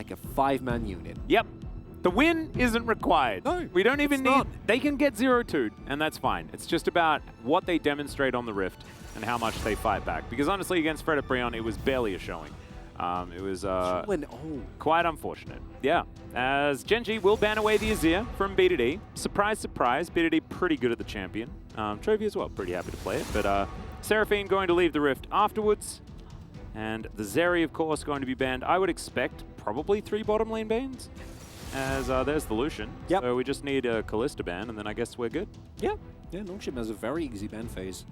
like a 5-man unit. Yep. The win isn't required. No, we don't even it's need... not. They can get 0-2, and that's fine. It's just about what they demonstrate on the Rift and how much they fight back. Because honestly, against Fred Brion, it was barely a showing. It was quite unfortunate. Yeah. As Gen G will ban away the Azir from B2D. Surprise, surprise. B2D pretty good at the champion. Trophy as well, pretty happy to play it. But Seraphine going to leave the Rift afterwards. And the Zeri, of course, going to be banned. I would expect probably 3 bottom lane bans. As there's the Lucian. Yep. So we just need a Kalista ban, and then I guess we're good. Yeah. Yeah, Nongshim has a very easy ban phase.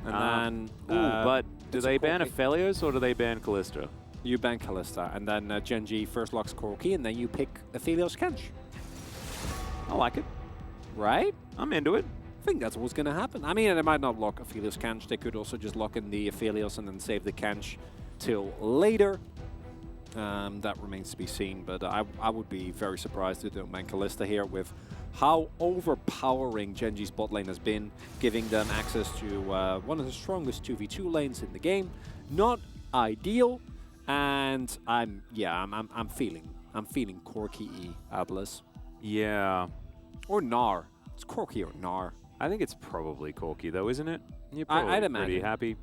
And then... but do they ban Aphelios or do they ban Kalista? You ban Kalista, and then Gen G first locks Corki, and then you pick Aphelios Kench. I like it. Right? I'm into it. I think that's what's going to happen. I mean, they might not lock Aphelios Kench. They could also just lock in the Aphelios and then save the Kench till later. That remains to be seen, but I would be very surprised if they don't ban Kalista here with how overpowering Gen G's bot lane has been, giving them access to one of the strongest 2v2 lanes in the game. Not ideal. And I'm feeling Corki E Atlas. Yeah. Or Gnar. It's Corki or Gnar. I think it's probably Corki though, isn't it? You're I'd probably imagine. pretty happy.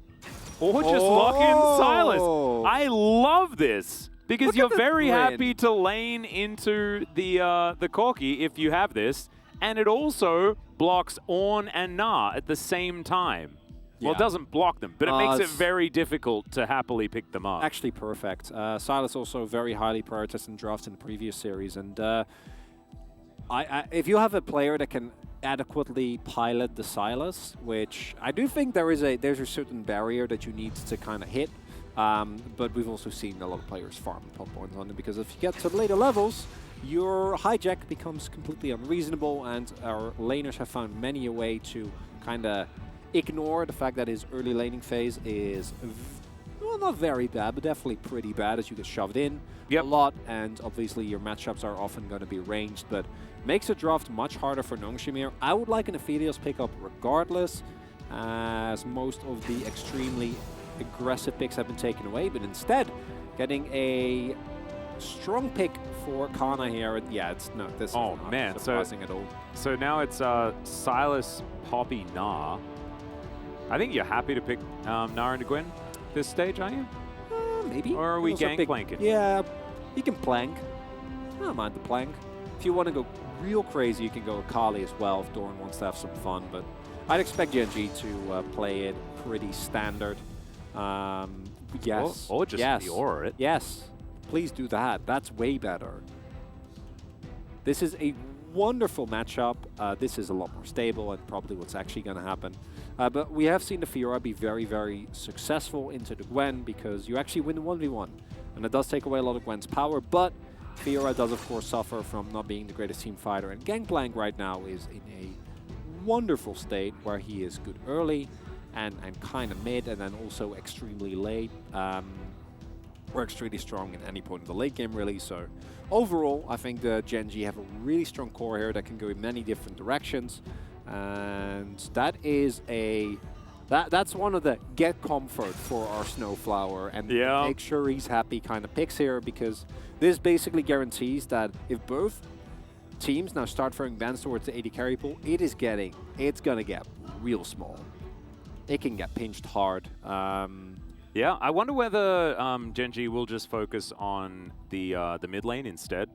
Or just lock in Silas. I love this because Look you're at the very grin. happy to lane into the Corki if you have this, and it also blocks Ornn and Gnar at the same time. Well, it doesn't block them, but it makes it very difficult to happily pick them up. Actually perfect. Silas also very highly prioritized in drafts in the previous series, and if you have a player that can adequately pilot the Silas, which I do think there's a certain barrier that you need to kind of hit, but we've also seen a lot of players farm top points on it, because if you get to the later levels, your hijack becomes completely unreasonable, and our laners have found many a way to kind of ignore the fact that his early laning phase is, well, not very bad, but definitely pretty bad, as you get shoved in a lot, and obviously your matchups are often going to be ranged, but makes the draft much harder for Nongshim here. I would like an Aphelios pickup regardless, as most of the extremely aggressive picks have been taken away, but instead getting a strong pick for Kana here. Yeah, this is not surprising at all. So now it's Silas, Poppy, Gnar. I think you're happy to pick Gnar into Gwen this stage, aren't you? Maybe. Or are we gangplanking? Yeah, you can plank. I don't mind the plank. If you want to go real crazy, you can go Akali as well if Doran wants to have some fun, but I'd expect Gen G to play it pretty standard. Yes. Or just Fiora it. Yes. Please do that. That's way better. This is a wonderful matchup. This is a lot more stable and probably what's actually going to happen. But we have seen the Fiora be very, very successful into the Gwen, because you actually win the 1v1. And it does take away a lot of Gwen's power, but Fiora does, of course, suffer from not being the greatest team fighter. And Gangplank right now is in a wonderful state where he is good early and kind of mid, and then also extremely late. Or extremely strong at any point in the late game, really. So overall, I think the Gen G have a really strong core here that can go in many different directions. And that is that's one of the get comfort for our Snowflower and make sure he's happy kind of picks here, because this basically guarantees that if both teams now start throwing bans towards the AD carry pool, it's gonna get real small. It can get pinched hard. Yeah, I wonder whether Gen G will just focus on the mid lane instead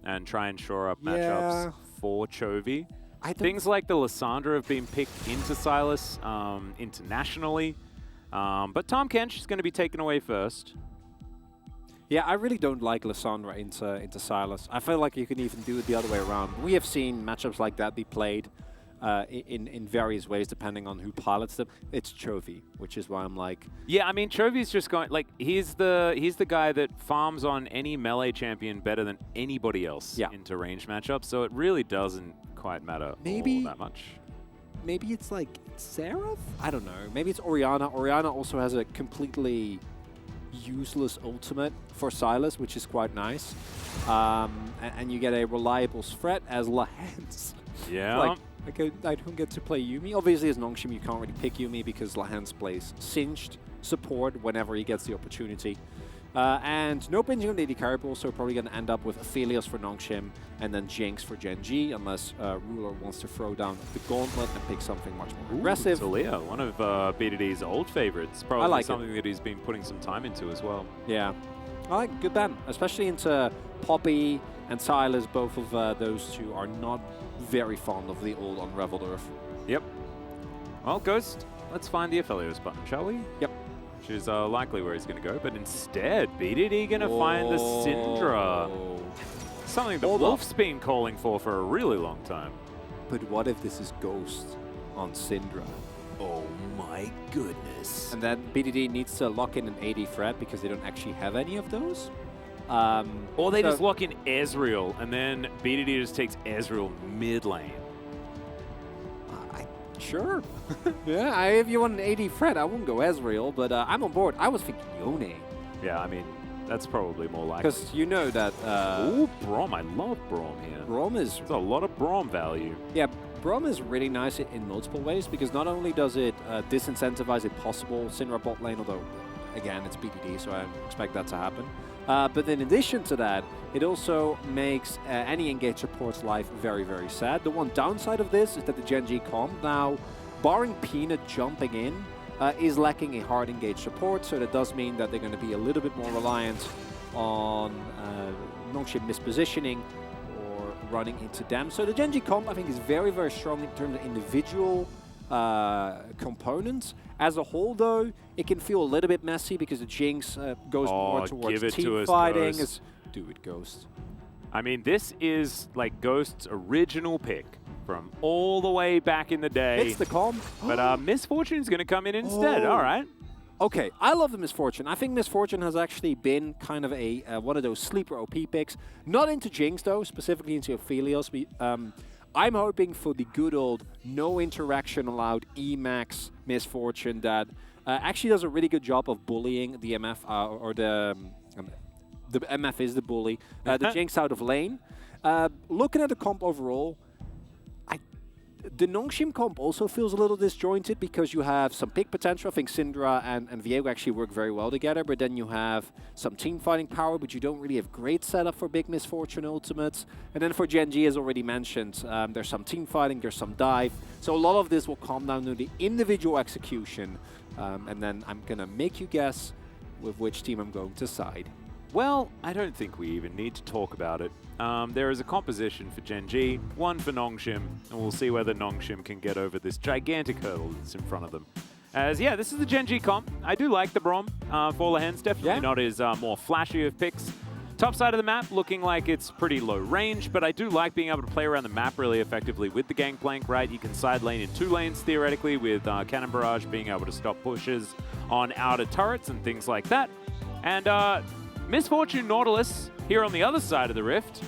and try and shore up matchups for Chovy. Things like the Lissandra have been picked into Silas internationally, but Tahm Kench is going to be taken away first. Yeah, I really don't like Lissandra into Silas. I feel like you can even do it the other way around. We have seen matchups like that be played in various ways depending on who pilots them. It's Chovy, which is why I'm like... Yeah, I mean, Chovy's just going... Like, he's the guy that farms on any melee champion better than anybody else into range matchups, so it really doesn't quite matter all that much. Maybe it's like Seraph? I don't know. Maybe it's Orianna. Orianna also has a completely useless ultimate for Silas, which is quite nice. And you get a reliable threat as Lahans. Yeah. I don't get to play Yuumi. Obviously, as Nongshim, you can't really pick Yuumi because Lahans plays Singed support whenever he gets the opportunity. And no pinching on the AD carry pool, so we're probably going to end up with Aphelios for Nongshim and then Jinx for Gen G, unless Ruler wants to throw down the gauntlet and pick something much more aggressive. Talia, one of BDD's old favorites. Probably something that he's been putting some time into as well. Yeah. I like good ban, especially into Poppy and Silas. Both of those two are not very fond of the old Unraveled Earth. Yep. Well, Ghost, let's find the Aphelios button, shall we? Yep. Which is likely where he's going to go, but instead, BDD going to find the Syndra. Something that Wolf's been calling for a really long time. But what if this is Ghost on Syndra? Oh my goodness. And then BDD needs to lock in an AD threat because they don't actually have any of those. Or they just lock in Ezreal, and then BDD just takes Ezreal mid lane. Sure. Yeah, if you want an AD threat, I wouldn't go Ezreal, but I'm on board. I was thinking Yone. Yeah, I mean, that's probably more likely. Because you know that... Ooh, Braum. I love Braum here. Braum is... There's a lot of Braum value. Yeah, Braum is really nice in multiple ways, because not only does it disincentivize a possible Syndra bot lane, although, again, it's BDD, so I expect that to happen. But in addition to that, it also makes any engaged support's life very, very sad. The one downside of this is that the Gen G comp now, barring Peanut jumping in, is lacking a hard engaged support, so that does mean that they're going to be a little bit more reliant on Nongshim mispositioning or running into them. So the Gen G comp, I think, is very, very strong in terms of individual components. As a whole, though, it can feel a little bit messy because the Jinx goes more towards team fighting. Do it, Ghost. I mean, this is like Ghost's original pick from all the way back in the day. It's the comp. But Misfortune's going to come in instead. All right. Okay, I love the Misfortune. I think Misfortune has actually been kind of a one of those sleeper OP picks. Not into Jinx, though, specifically into Aphelios. I'm hoping for the good old no interaction allowed Emax Misfortune that actually does a really good job of bullying the MF, or the MF is the bully, the Jinx out of lane. Looking at the comp overall, the Nongshim comp also feels a little disjointed because you have some pick potential. I think Syndra and Viego actually work very well together, but then you have some team fighting power, but you don't really have great setup for big Misfortune ultimates. And then for Gen G, as already mentioned, there's some team fighting, there's some dive. So a lot of this will come down to the individual execution, and then I'm going to make you guess with which team I'm going to side. Well, I don't think we even need to talk about it. There is a composition for Gen G, one for Nongshim, and we'll see whether Nongshim can get over this gigantic hurdle that's in front of them. As, yeah, this is the Gen G comp. I do like the Braum for all the hands. Definitely not his more flashy of picks. Top side of the map looking like it's pretty low range, but I do like being able to play around the map really effectively with the Gangplank, right? You can side lane in 2 lanes, theoretically, with Cannon Barrage being able to stop pushes on outer turrets and things like that. And Misfortune Nautilus, here on the other side of the rift,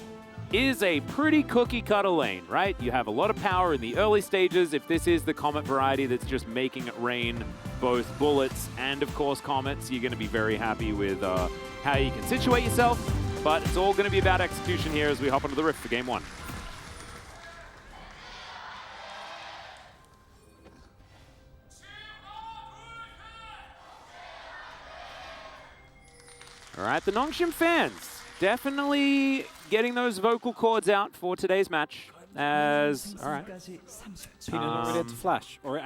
is a pretty cookie-cutter lane, right? You have a lot of power in the early stages. If this is the Comet variety that's just making it rain both bullets and, of course, comets, you're going to be very happy with how you can situate yourself. But it's all going to be about execution here as we hop onto the rift for Game 1. All right, the Nongshim fans definitely getting those vocal cords out for today's match. As all right, Peanut already had to flash, or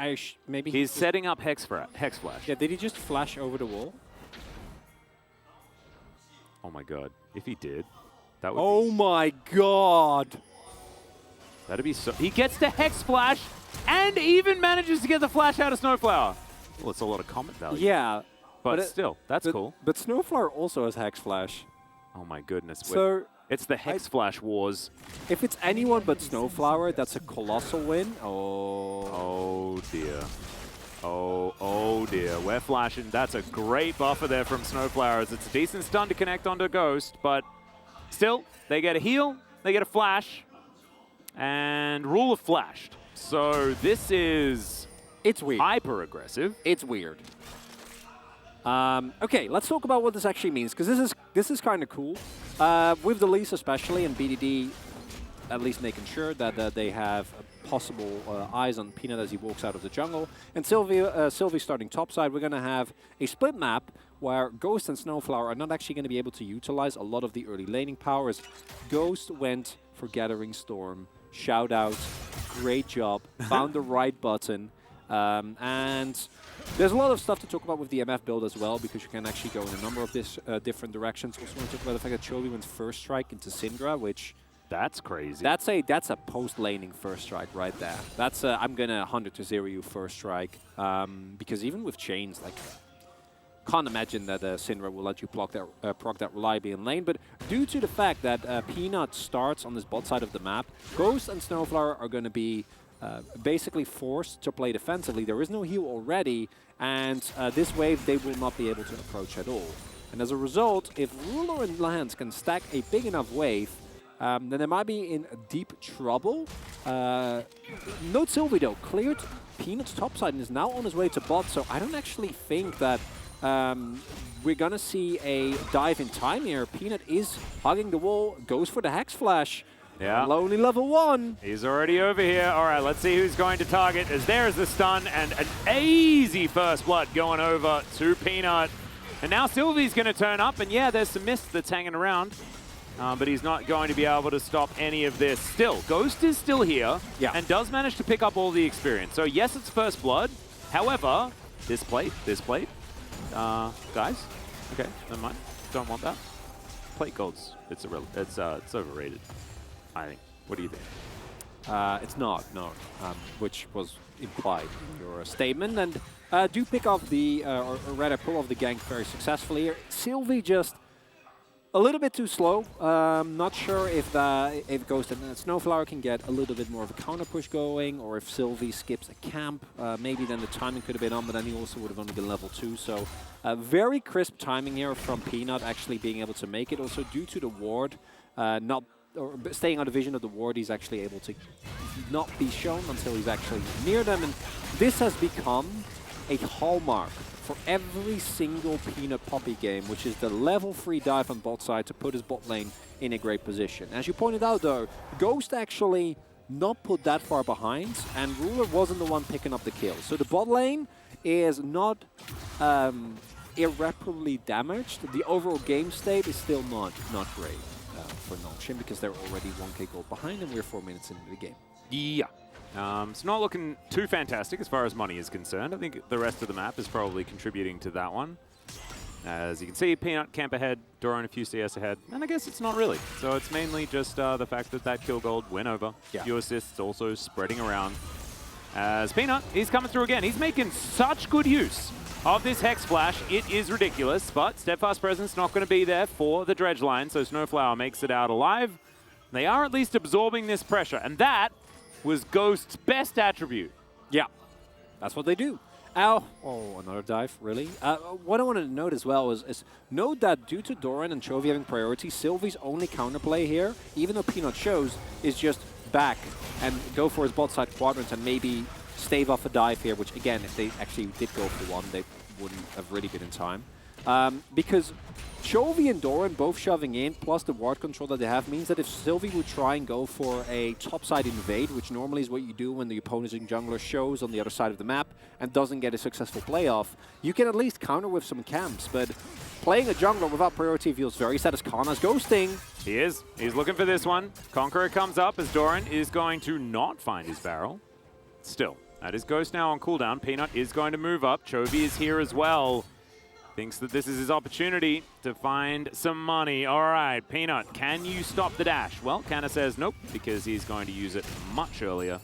maybe he's setting up Hex Flash. Yeah, did he just flash over the wall? Oh my god! If he did, that would. Oh my god! That'd be so. He gets the Hex Flash and even manages to get the flash out of Snowflower. Well, it's a lot of comet value. Yeah. But still, that's cool. But Snowflower also has Hex Flash. Oh my goodness. So it's the Hex Flash wars. If it's anyone but Snowflower, that's a colossal win. Oh dear. Oh dear. We're flashing. That's a great buffer there from Snowflowers. It's a decent stun to connect onto Ghost, but still, they get a heal, they get a flash, and Ruler flashed. So this is... It's weird. Hyper aggressive. It's weird. Okay, let's talk about what this actually means, because this is kind of cool. With the Lise especially, and BDD at least making sure that they have possible eyes on Peanut as he walks out of the jungle. And Sylvie starting topside, we're going to have a split map where Ghost and Snowflower are not actually going to be able to utilize a lot of the early laning powers. Ghost went for Gathering Storm. Shout out. Great job. Found the right button. And there's a lot of stuff to talk about with the MF build as well, because you can actually go in a number of different directions. Also want to talk about the fact that Chovy went first strike into Syndra, which... That's crazy. That's a post-laning first strike right there. That's I'm going to 100-0 you first strike. Because even with chains, like... Can't imagine that Syndra will let you proc that reliably in lane, but due to the fact that Peanut starts on this bot side of the map, Ghost and Snowflower are going to be basically forced to play defensively. There is no heal already, and this wave they will not be able to approach at all. And as a result, if Ruler and Lance can stack a big enough wave, then they might be in deep trouble. Note Sylvie though, cleared Peanut's top side and is now on his way to bot, so I don't actually think that we're going to see a dive in time here. Peanut is hugging the wall, goes for the Hex Flash. Yeah. Lonely level 1. He's already over here. All right, let's see who's going to target, as there's the stun and an easy first blood going over to Peanut. And now Sylvie's going to turn up, and yeah, there's some mist that's hanging around. But he's not going to be able to stop any of this. Still, Ghost is still here and does manage to pick up all the experience. So yes, it's first blood. However, this plate. Guys, okay, never mind. Don't want that. Plate gold's it's overrated, I think. What do you think? It's not, no. Which was implied in your statement, and do pick off the, or rather pull off the gank very successfully here. Sylvie just a little bit too slow. Not sure if Ghost and Snowflower can get a little bit more of a counter push going, or if Sylvie skips a camp. Maybe then the timing could have been on, but then he also would have only been level 2. So very crisp timing here from Peanut actually being able to make it. Also due to the ward, staying out of vision of the ward, he's actually able to not be shown until he's actually near them. And this has become a hallmark for every single Peanut Poppy game, which is the level 3 dive on bot side to put his bot lane in a great position. As you pointed out though, Ghost actually not put that far behind, and Ruler wasn't the one picking up the kill. So the bot lane is not irreparably damaged. The overall game state is still not great for Nongshim, because they're already 1k gold behind and we're 4 minutes into the game. Yeah. It's not looking too fantastic as far as money is concerned. I think the rest of the map is probably contributing to that one. As you can see, Peanut camp ahead, Doran a few CS ahead, and I guess it's not really. So it's mainly just the fact that that kill gold went over. Yeah. Few assists also spreading around. As Peanut, he's coming through again. He's making such good use of this Hex Flash. It is ridiculous, but Steadfast Presence not going to be there for the dredge line, so Snowflower makes it out alive. They are at least absorbing this pressure, and that was Ghost's best attribute. Yeah, that's what they do. Oh, another dive, really? What I wanted to note as well is note that due to Doran and Chovy having priority, Sylvie's only counterplay here, even though Peanut shows, is just back and go for his bot side quadrant and maybe stave off a dive here, which again, if they actually did go for one, they wouldn't have really been in time. Because Chovy and Doran both shoving in, plus the ward control that they have, means that if Sylvie would try and go for a topside invade, which normally is what you do when the opposing jungler shows on the other side of the map and doesn't get a successful playoff, you can at least counter with some camps. But playing a jungler without priority feels very sad, as Kana's ghosting. He is. He's looking for this one. Conqueror comes up as Doran is going to not find his barrel. Still, that is Ghost now on cooldown. Peanut is going to move up. Chovy is here as well. Thinks that this is his opportunity to find some money. All right, Peanut, can you stop the dash? Well, Kana says nope, because he's going to use it much earlier.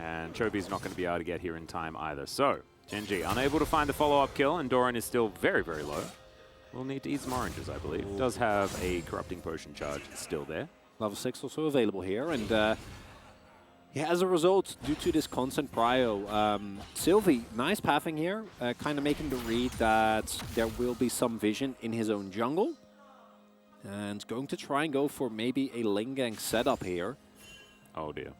And Chovy's not going to be able to get here in time either. So, Genji unable to find the follow-up kill, and Doran is still very, very low. We'll need to eat some oranges, I believe. Does have a Corrupting Potion charge still there. Level 6 also available here, and yeah, as a result, due to this constant prio, Sylvie, nice pathing here, kind of making the read that there will be some vision in his own jungle. And going to try and go for maybe a lane gank setup here. Oh dear.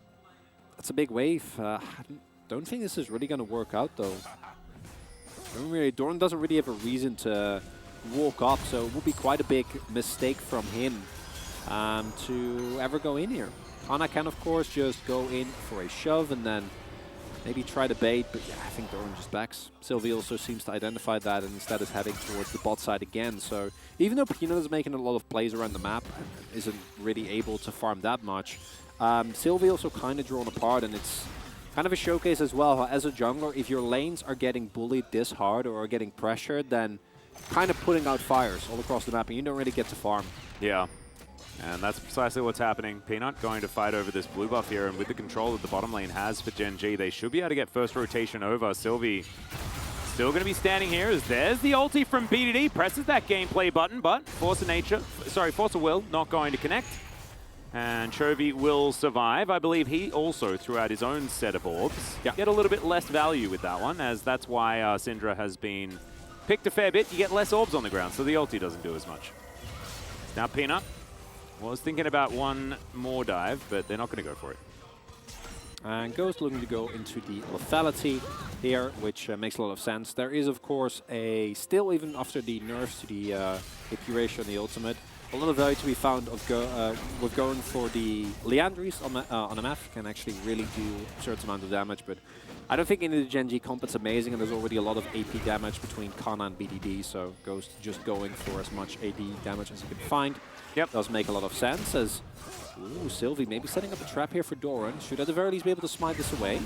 That's a big wave. I don't think this is really going to work out though. Doran doesn't really have a reason to walk up, so it will be quite a big mistake from him to ever go in here. Ana can, of course, just go in for a shove and then Maybe try to bait, but yeah, I think Doran just backs. Sylvie also seems to identify that and instead is heading towards the bot side again. So even though Peanut is making a lot of plays around the map and isn't really able to farm that much, Sylvie also kind of drawn apart, and it's kind of a showcase as well how as a jungler, if your lanes are getting bullied this hard or are getting pressured, then kind of putting out fires all across the map and you don't really get to farm. Yeah. And that's precisely what's happening. Peanut going to fight over this blue buff here, and with the control that the bottom lane has for Gen G, they should be able to get first rotation over. Sylvie still going to be standing here as there's the ulti from BDD, presses that gameplay button, but Force of Will not going to connect. And Chovy will survive. I believe he also threw out his own set of orbs. Yeah. Get a little bit less value with that one, as that's why Syndra has been picked a fair bit. You get less orbs on the ground, so the ulti doesn't do as much. Now Peanut was thinking about one more dive, but they're not going to go for it. And Ghost looking to go into the lethality here, which makes a lot of sense. There is, of course, still even after the nerfs to the AP ratio and the ultimate, a lot of value to be found of with going for the Leandries on a map. Can actually really do a certain amount of damage, but I don't think in the Gen G comp it's amazing, and there's already a lot of AP damage between Kana and BDD, so Ghost just going for as much AD damage as he can find. Yep. Does make a lot of sense, as ooh, Sylvie maybe setting up a trap here for Doran. Should at the very least be able to smite this away.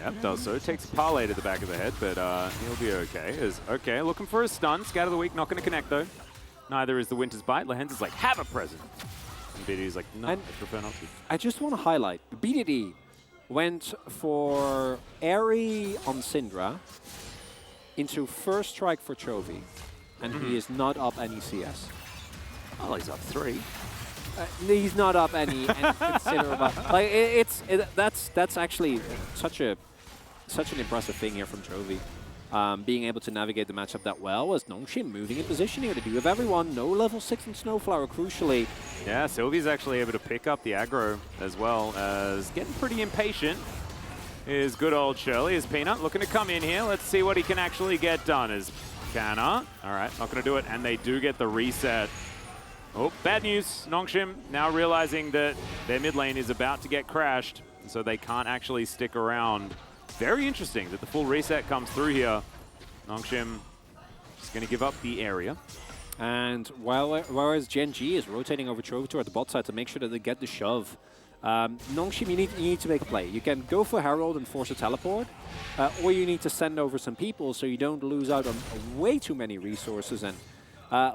Yep, does so. Takes a parlay to the back of the head, but he'll be okay. Okay, looking for a stun. Scatter the Weak, not going to connect though. Neither is the Winter's Bite. Lehens is like, have a present. And BDD's like, no, I prefer not to. I just want to highlight, BDD went for Airy on Syndra into first strike for Chovy, and he is not up any CS. Oh, he's up 3. He's not up any considerable. Like that's actually such an impressive thing here from Chovy. Being able to navigate the matchup that well, as Nongshim moving in position here to do with everyone. No level 6 in Snowflower, crucially. Yeah, Sylvie's actually able to pick up the aggro as well as getting pretty impatient. Is good old Shirley, is Peanut looking to come in here. Let's see what he can actually get done. Is Canna. All right, not going to do it, and they do get the reset. Oh, bad news. Nongshim now realizing that their mid lane is about to get crashed, so they can't actually stick around. Very interesting that the full reset comes through here. Nongshim just going to give up the area. And whereas Gen G is rotating over Chovy toward the bot side to make sure that they get the shove, Nongshim, you need to make a play. You can go for Herald and force a teleport, or you need to send over some people so you don't lose out on way too many resources. And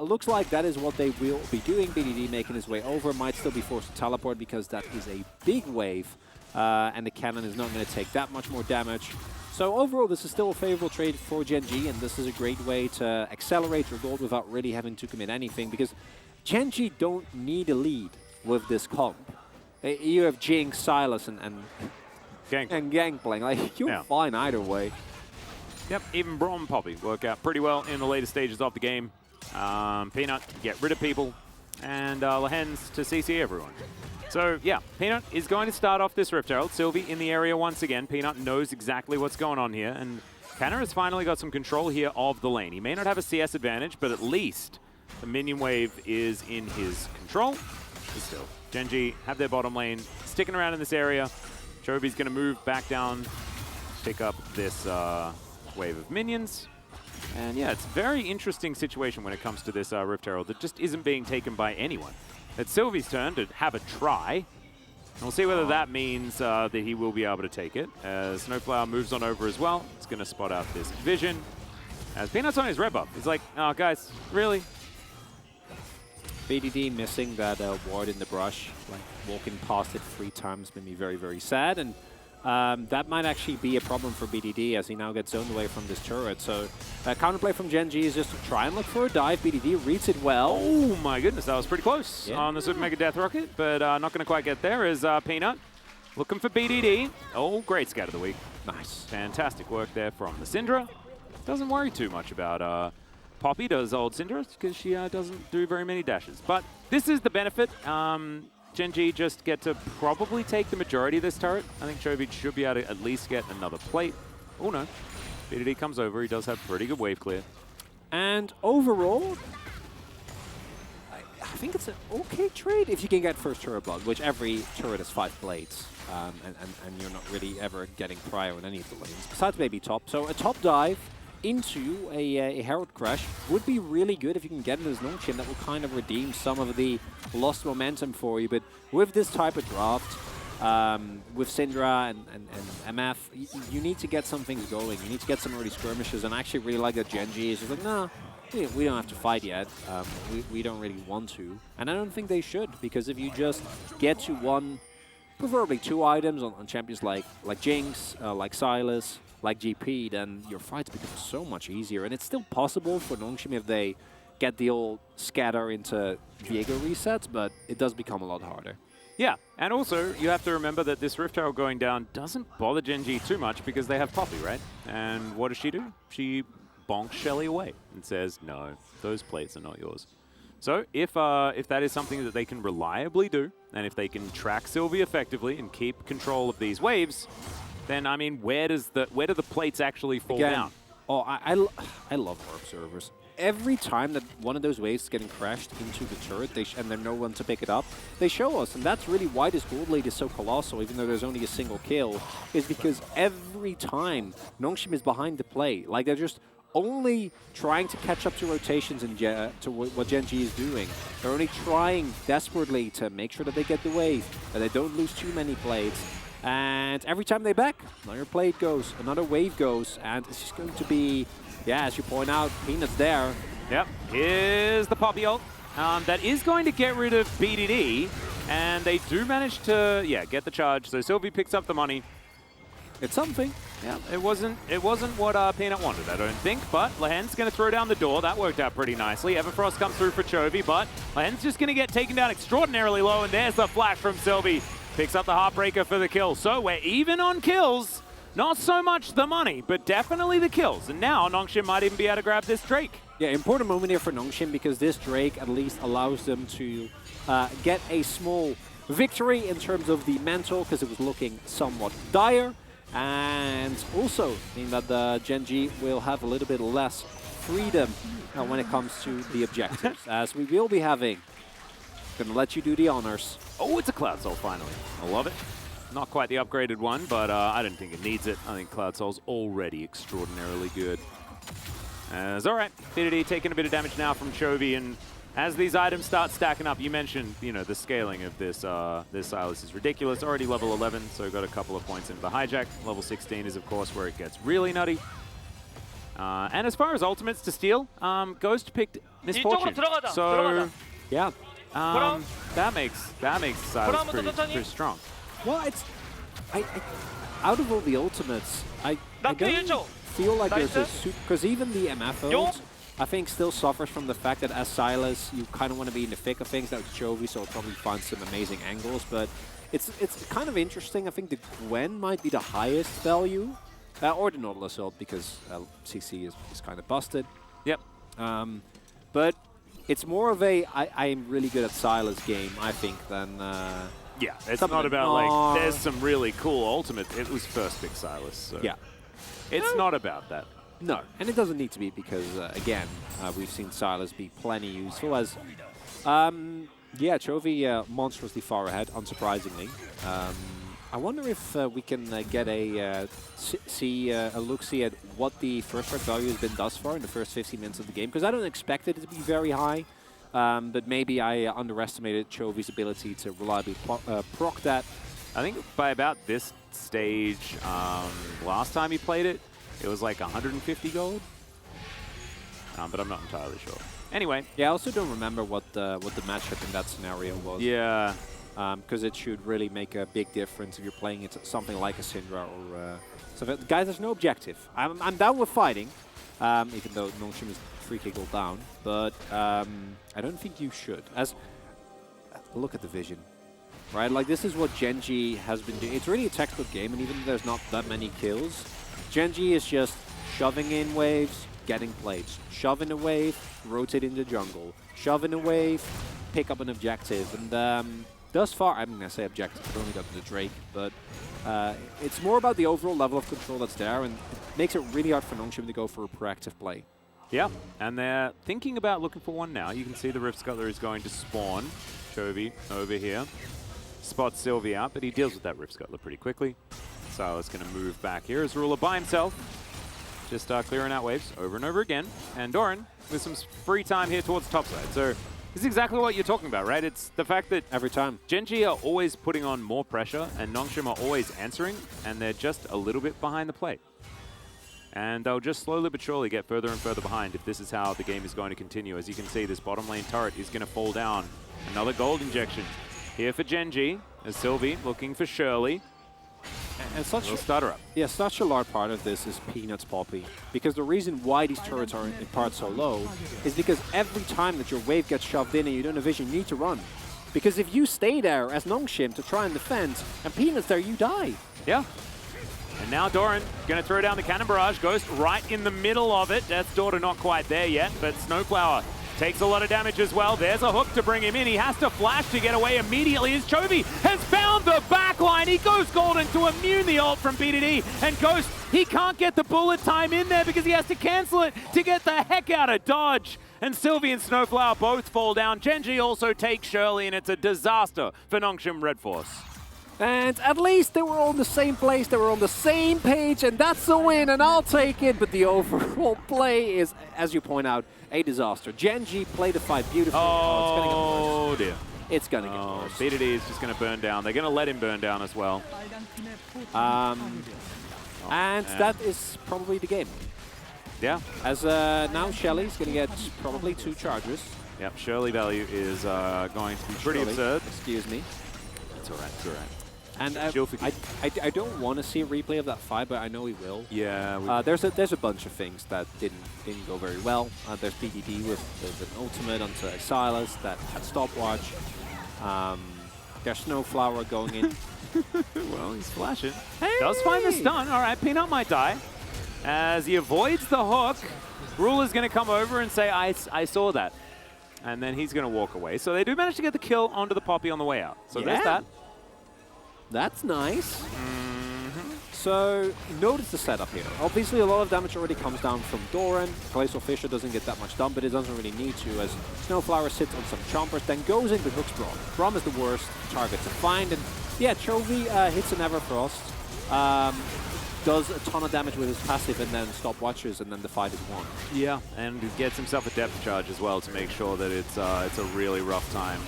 looks like that is what they will be doing. BDD making his way over, might still be forced to teleport because that is a big wave, and the cannon is not going to take that much more damage. So overall, this is still a favorable trade for Gen G, and this is a great way to accelerate your gold without really having to commit anything, because Gen G don't need a lead with this comp. You have Jinx, Silas, and Gangplank. Like, you're fine either way. Yep, even Braum Poppy work out pretty well in the later stages of the game. Peanut, get rid of people, and Lehens to CC everyone. So, yeah, Peanut is going to start off this Rift Herald. Sylvie in the area once again. Peanut knows exactly what's going on here, and Canna has finally got some control here of the lane. He may not have a CS advantage, but at least the minion wave is in his control. But still, Gen G have their bottom lane sticking around in this area. Chovy's going to move back down, pick up this wave of minions. And yeah, it's a very interesting situation when it comes to this Rift Herald that just isn't being taken by anyone. It's Sylvie's turn to have a try. And we'll see whether that means that he will be able to take it. As Snowflower moves on over as well, it's going to spot out this vision. As Peanut's on his red buff, he's like, oh, guys, really? BDD missing that ward in the brush, like walking past it 3 times made me very, very sad. And that might actually be a problem for BDD as he now gets zoned away from this turret. So counterplay from Gen G is just to try and look for a dive. BDD reads it well. Oh my goodness, that was pretty close on the Super Mega Death Rocket, but not going to quite get there is Peanut looking for BDD. Oh, great scatter of the week. Nice. Fantastic work there from the Syndra. Doesn't worry too much about Poppy, does old Syndra, because she doesn't do very many dashes. But this is the benefit. Gen G just get to probably take the majority of this turret. I think Chovy should be able to at least get another plate. Oh no, BDD comes over. He does have pretty good wave clear. And overall, I think it's an okay trade if you can get first turret blood, which every turret has 5 blades, and you're not really ever getting prior on any of the lanes, besides maybe top. So a top dive into a Herald Crash would be really good if you can get it as Nongshim. That will kind of redeem some of the lost momentum for you. But with this type of draft, with Syndra and MF, you need to get some things going. You need to get some early skirmishes, and I actually really like that Genji is just like, nah, we don't have to fight yet. We don't really want to. And I don't think they should, because if you just get to one, preferably 2 items on champions like Jinx, like Sylas, like GP, then your fights become so much easier. And it's still possible for Nongshim if they get the old scatter into Viego resets, but it does become a lot harder. Yeah, and also you have to remember that this Rift Herald going down doesn't bother Genji too much because they have Poppy, right? And what does she do? She bonks Shelly away and says, no, those plates are not yours. So if that is something that they can reliably do, and if they can track Sylvie effectively and keep control of these waves, then I mean, where do the plates actually fall down? Oh, I love warp servers. Every time that one of those waves is getting crashed into the turret, and there's no one to pick it up, they show us, and that's really why this gold lead is so colossal, even though there's only a single kill, is because every time Nongshim is behind the play, like they're just only trying to catch up to rotations and to what Genji is doing. They're only trying desperately to make sure that they get the wave, that they don't lose too many plates. And every time they back, another plate goes, another wave goes, and it's just going to be, yeah, as you point out, Peanuts there. Yep, here's the Poppy ult. That is going to get rid of BDD, and they do manage to, yeah, get the charge. So Sylvie picks up the money. It's something. Yeah, it wasn't what Peanut wanted, I don't think, but Lehen's going to throw down the door. That worked out pretty nicely. Everfrost comes through for Chovy, but Lehen's just going to get taken down extraordinarily low, and there's the flash from Sylvie. Picks up the Heartbreaker for the kill. So we're even on kills. Not so much the money, but definitely the kills. And now Nongshim might even be able to grab this Drake. Yeah, important moment here for Nongshim, because this Drake at least allows them to get a small victory in terms of the mantle, because it was looking somewhat dire. And also mean that the Genji will have a little bit less freedom when it comes to the objectives, as we will be having. Gonna let you do the honors. Oh, it's a Cloud Soul finally. I love it. Not quite the upgraded one, but I don't think it needs it. I think Cloud Soul's already extraordinarily good. It's all right. BDD taking a bit of damage now from Chovy, and as these items start stacking up, you mentioned, you know, the scaling of this this Sylas is ridiculous. Already level 11, so got a couple of points into the hijack. Level 16 is, of course, where it gets really nutty. And as far as ultimates to steal, Ghost picked Misfortune. So yeah, that makes Sylas pretty strong. Well, it's out of all the ultimates, I don't feel like there's a super, because even the MF ult, I think, still suffers from the fact that as Sylas, you kind of want to be in the thick of things. That was Chovy, so it'll probably find some amazing angles. But it's kind of interesting. I think the Gwen might be the highest value, or the Nautilus ult, because CC is kind of busted. Yep. But it's more of a I'm really good at Sylas game, I think, than yeah. It's not about like there's some really cool ultimate. It was first pick Sylas. So. Yeah. It's not about that. No, and it doesn't need to be, because, again, we've seen Sylas be plenty useful as... yeah, Chovy monstrously far ahead, unsurprisingly. I wonder if we can get a look-see at what the first strike value has been thus far in the first 15 minutes of the game, because I don't expect it to be very high, but maybe I underestimated Chovy's ability to reliably proc that. I think by about this stage, last time he played it, it was like 150 gold, but I'm not entirely sure. Anyway. Yeah, I also don't remember what the matchup in that scenario was. Yeah. Because it should really make a big difference if you're playing it something like a Syndra or... so guys, there's no objective. I'm down with fighting, even though Nongshim is 3k gold down, but I don't think you should. Look at the vision. Right, like this is what Genji has been doing. It's really a textbook game, and even though there's not that many kills, Genji is just shoving in waves, getting plates, shove in a wave, rotate in the jungle, shove in a wave, pick up an objective. And thus far, I'm going to say objective, I've only gotten the Drake, but it's more about the overall level of control that's there, and it makes it really hard for Nongshim to go for a proactive play. Yeah, and they're thinking about looking for one now. You can see the Rift Scuttler is going to spawn. Chovy over here. Spots Sylvie out, but he deals with that Rift Scuttler pretty quickly. So it's going to move back here as Ruler by himself. Just clearing out waves over and over again. And Doran with some free time here towards topside. So this is exactly what you're talking about, right? It's the fact that every time Gen.G are always putting on more pressure and Nongshim are always answering, and they're just a little bit behind the plate. And they'll just slowly but surely get further and further behind if this is how the game is going to continue. As you can see, this bottom lane turret is going to fall down. Another gold injection here for Gen.G as Sylvie looking for Shirley. And such we'll start her up. Yeah, such a large part of this is Peanuts Poppy. Because the reason why these turrets are in part so low is because every time that your wave gets shoved in and you don't have vision, you need to run. Because if you stay there as Nongshim to try and defend, and Peanuts there, you die. Yeah. And now Doran going to throw down the cannon barrage. Ghost right in the middle of it. Death's Daughter not quite there yet, but Snowflower takes a lot of damage as well. There's a hook to bring him in. He has to flash to get away immediately as Chovy has found the backline. He goes golden to immune the ult from BDD. And Ghost, he can't get the bullet time in there because he has to cancel it to get the heck out of dodge. And Sylvie and Snowflower both fall down. Gen.G also takes Shirley, and it's a disaster for Nongshim Red Force. And at least they were on the same place, they were on the same page, and that's a win, and I'll take it. But the overall play is, as you point out, a disaster. Gen.G played the fight beautifully. Oh, dear. It's going to get worse. BDD is just going to burn down. They're going to let him burn down as well. And that is probably the game. Yeah. As now Shelly's going to get probably 2 charges. Yep, Shirley value is going to be pretty absurd. Excuse me. It's all right, it's all right. And I don't want to see a replay of that fight, but I know we will. Yeah. There's a bunch of things that didn't go very well. There's BDD with an ultimate onto Silas that had stopwatch. There's Snowflower going in. Well, he's flashing. Hey! Does find the stun. All right, Peanut might die. As he avoids the hook, Ruler's going to come over and say, I saw that. And then he's going to walk away. So they do manage to get the kill onto the Poppy on the way out. So there's that. That's nice. So notice the setup here. Obviously, a lot of damage already comes down from Doran. Glacial Fisher doesn't get that much done, but it doesn't really need to, as Snowflower sits on some chompers, then goes in with hooks Braum. Braum is the worst target to find, and yeah, Chovy hits an Everfrost, does a ton of damage with his passive, and then stopwatches, and then the fight is won. Yeah, and gets himself a depth charge as well to make sure that it's a really rough time.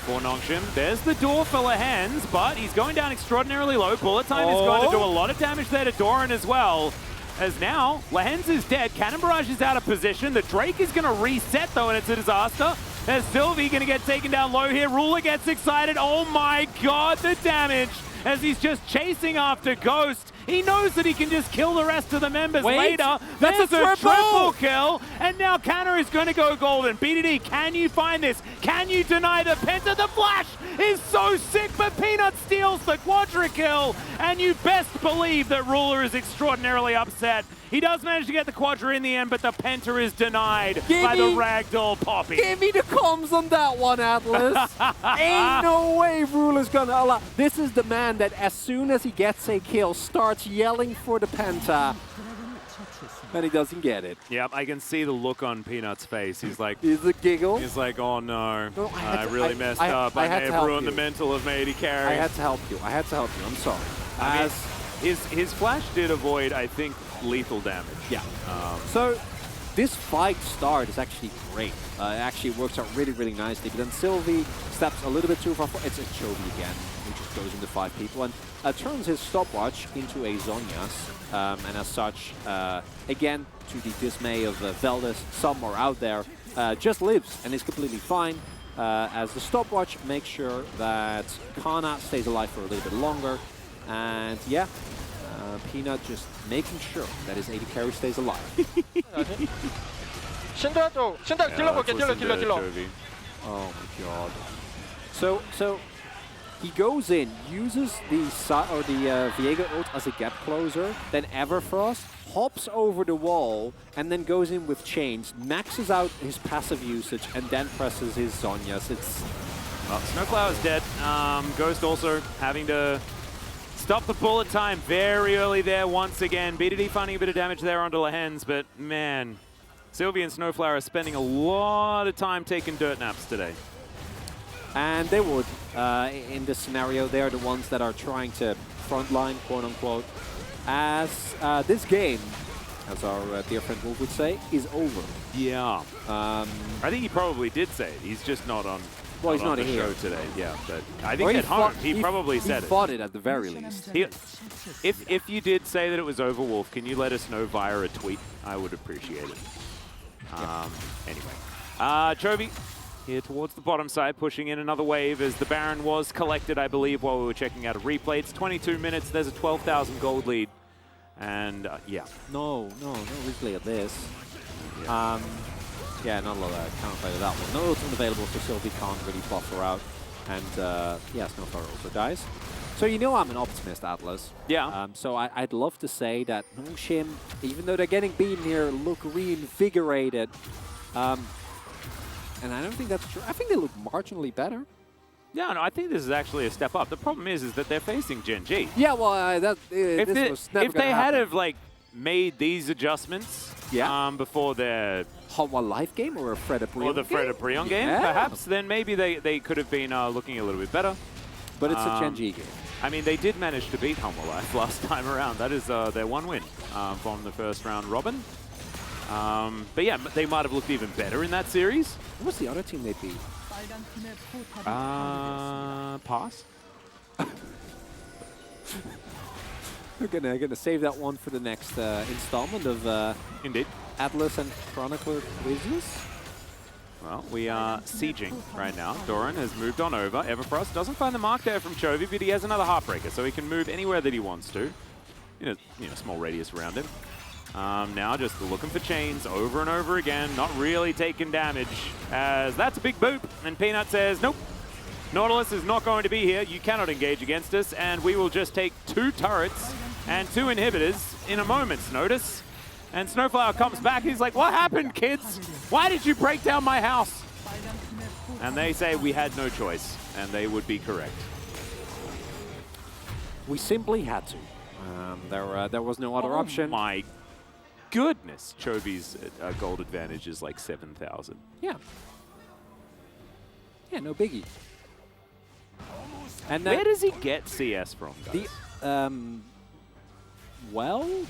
For Nongshim. There's the door for Lehens, but he's going down extraordinarily low. Bullet time is going to do a lot of damage there to Doran as well. As now, Lehens is dead. Cannon Barrage is out of position. The Drake is going to reset, though, and it's a disaster. There's Sylvie going to get taken down low here. Ruler gets excited. Oh, my God, the damage as he's just chasing after Ghost. He knows that he can just kill the rest of the members later. That's a triple kill. And now Canner is going to go golden. BDD, can you find this? Can you deny the Penta? The flash is so sick, but Peanut steals the quadra kill. And you best believe that Ruler is extraordinarily upset. He does manage to get the quadra in the end, but the Penta is denied by the Ragdoll Poppy. Give me the comms on that one, Atlas. Ain't no way Ruler's gonna allow. This is the man that as soon as he gets a kill, starts yelling for the Penta, and he doesn't get it. Yep, I can see the look on Peanut's face. He's like... He's a giggle. He's like, oh no, I really messed up. I may have ruined the mental of my AD carry. I had to help you. I'm sorry. I mean, his flash did avoid, I think, lethal damage. Yeah. So this fight start is actually great. It actually works out really, really nicely. But then Sylvie steps a little bit too far. It's a Chovy again, who just goes into 5 people and turns his stopwatch into a Zhonya's. And as such, again, to the dismay of VODS, somewhere out there, just lives and is completely fine. As the stopwatch makes sure that Kana stays alive for a little bit longer. And yeah, Peanut just making sure that his AD carry stays alive. Oh my god. So he goes in, uses the Viego ult as a gap closer, then Everfrost, hops over the wall, and then goes in with chains, maxes out his passive usage, and then presses his Zhonya's. Well, Snowflower's dead. Ghost also having to stop the bullet time very early there once again. BDD finding a bit of damage there onto Lehens, but man, Sylvie and Snowflower are spending a lot of time taking dirt naps today. And they would. In this scenario, they're the ones that are trying to frontline, quote-unquote, as this game, as our dear friend Wolf would say, is over. Yeah. I think he probably did say it. He's just not on. Well, he's not the here show today. Yeah, but I think at home he probably said it. He fought it at the very least. If you did say that it was over, Wolf, can you let us know via a tweet? I would appreciate it. Anyway, Chovy here towards the bottom side, pushing in another wave as the Baron was collected, I believe, while we were checking out a replay. It's 22 minutes. There's a 12,000 gold lead, and yeah. No replay of this. Yeah, not a lot of counterplay to that one. No ultimate available, so Sylvie can't really buff her out. And yeah, Snowflower also dies. So you know I'm an optimist, Atlas. Yeah. So I'd love to say that Nongshim, even though they're getting beaten here, look reinvigorated. And I don't think that's true. I think they look marginally better. Yeah, no, I think this is actually a step up. The problem is that they're facing Gen G. Yeah, well, if they had have like made these adjustments before their Hot One Life game or a Fred Aprion game? Or the Fred Aprion game, perhaps, then maybe they could have been looking a little bit better. But it's a Gen G game. I mean, they did manage to beat Humble Life last time around. That is their one win from the first round robin. But yeah, they might have looked even better in that series. What's the other team they beat? Pass. We're gonna save that one for the next installment of Indeed. Atlas and Chronicler quizzes. Well, we are sieging right now. Doran has moved on over. Everfrost doesn't find the mark there from Chovy, but he has another Heartbreaker, so he can move anywhere that he wants to. In a small radius around him. Now just looking for chains over and over again, not really taking damage, as that's a big boop. And Peanut says, nope, Nautilus is not going to be here. You cannot engage against us, and we will just take 2 turrets and 2 inhibitors in a moment's notice. And Snowflower comes back, he's like, what happened, kids? Why did you break down my house? And they say we had no choice, and they would be correct. We simply had to. There was no other option. My goodness, Chovy's gold advantage is like 7,000. Yeah. Yeah, no biggie. And where does he get CS from, guys? Well,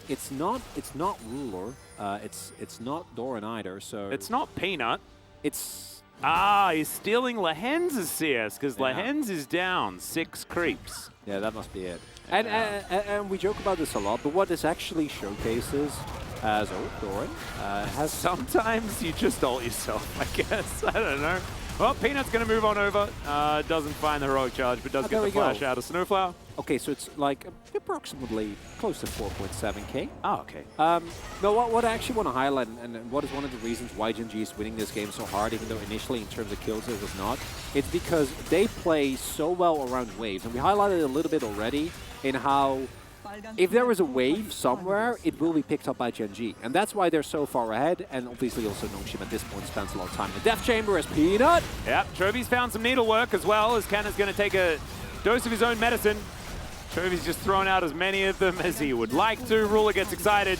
it's not Ruler. It's not Doran either. So it's not Peanut. It's he's stealing Lehens' CS because Lehens is down 6 creeps. Yeah, that must be it. And we joke about this a lot, but what this actually showcases as Doran has sometimes you just ult yourself, I guess. I don't know. Well, Peanut's going to move on over. Doesn't find the heroic charge, but does get the flash out of Snowflower. Okay, so it's like approximately close to 4.7k. Oh, okay. No, what I actually want to highlight, and what is one of the reasons why Gen G is winning this game so hard, even though initially in terms of kills it was not, it's because they play so well around waves. And we highlighted it a little bit already in how if there is a wave somewhere, it will be picked up by Gen G. And that's why they're so far ahead. And obviously also Nongshim at this point spends a lot of time in the Death Chamber as Peanut. Yep, Chovy's found some needlework as well, as Canna's going to take a dose of his own medicine. Chovy's just thrown out as many of them as he would like to. Ruler gets excited.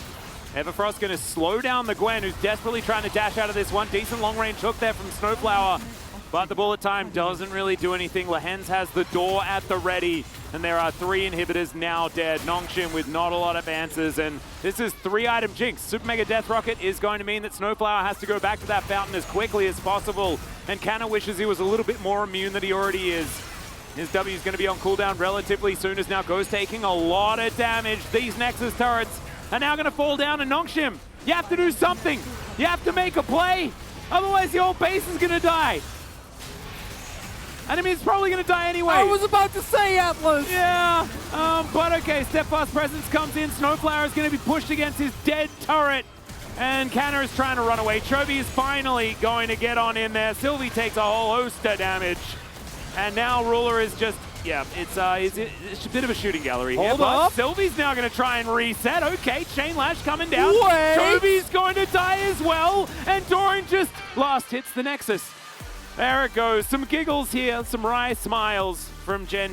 Everfrost going to slow down the Gwen, who's desperately trying to dash out of this one. Decent long-range hook there from Snowflower. But the bullet time doesn't really do anything. Lehens has the door at the ready. And there are 3 inhibitors now dead. Nongshim with not a lot of answers. And this is 3-item jinx. Super Mega Death Rocket is going to mean that Snowflower has to go back to that fountain as quickly as possible. And Canna wishes he was a little bit more immune than he already is. His W is going to be on cooldown relatively soon, as now Ghost taking a lot of damage. These Nexus turrets are now going to fall down, and Nongshim, you have to do something. You have to make a play. Otherwise, the whole base is going to die. And I mean, it's probably going to die anyway. I was about to say, Atlas. Yeah, but okay, Steadfast Presence comes in. Snowflower is going to be pushed against his dead turret. And Canna is trying to run away. Chovy is finally going to get on in there. Sylvie takes a whole host of damage. And now Ruler is just, yeah, it's a bit of a shooting gallery here. Hold up. Sylvie's now going to try and reset. Okay, Chain Lash coming down. Wait. Chovy's going to die as well. And Doran just last hits the Nexus. There it goes. Some giggles here, some wry smiles from Gen